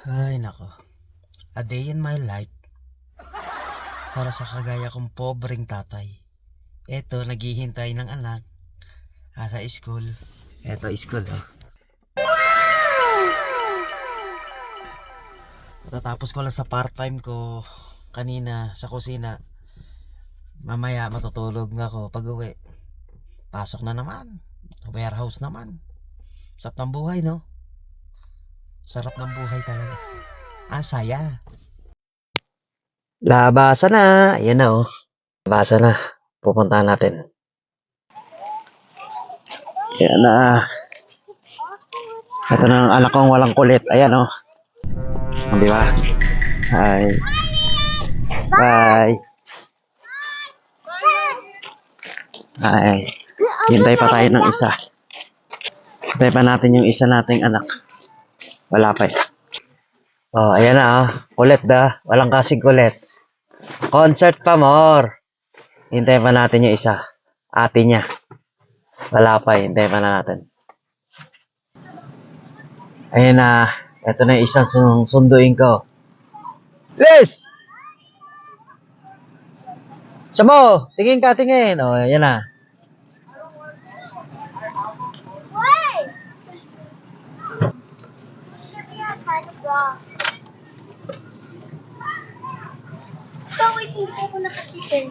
Ay nako, a day in my life para sa kagaya kong pobreng tatay. Eto, naghihintay ng anak sa school. Eto, school oh. Matatapos ko lang sa part-time ko kanina sa kusina. Mamaya matutulog na ako pag uwi. Pasok na naman. Warehouse naman. Sarap ng buhay, no? Sarap ng buhay talaga. Saya. Labasan na. Ayan na oh. Labasan na. Pupuntahan natin. Ayan na. Ito na ang anak kong walang kulit. Ayan oh. Di ba? Hi. Bye. Hi. Hintay pa tayo ng isa. Hintay pa natin yung isa nating anak. Wala pa eh. Oh, ayan na oh. Kulit da. Walang kasing kulit. Concert pa more. Hintay pa natin yung isa. Ate niya. Wala pa eh. Hintay pa na natin. Ayan na. Ito na yung isang sunduin ko. Liz! Samo! Tingin ka, tingin. O, yan na. Wait, hindi ako nakasipin.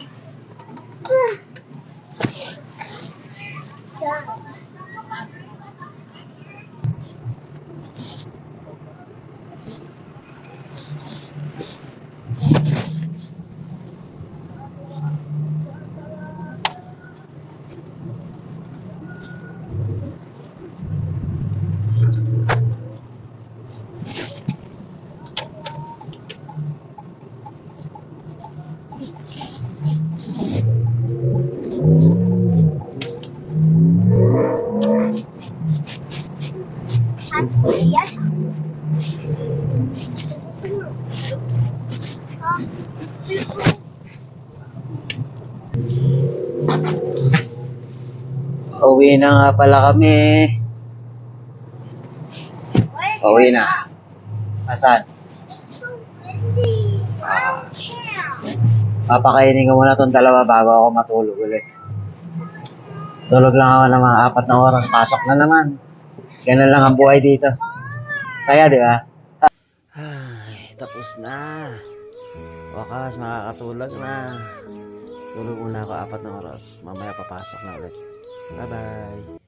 Uwi na nga pala kami. Uwi na. Asan? Papakainin ko muna tong dalawa bago ako matulog ulit. Tulog lang ako ng mga 4 na oras. Pasok na naman. Ganun lang ang buhay dito. Saya, di ba? Ay, tapos na. Wakas, makakatulog na. Tulog muna ako 4 na oras. Mamaya papasok na ulit. Bye-bye.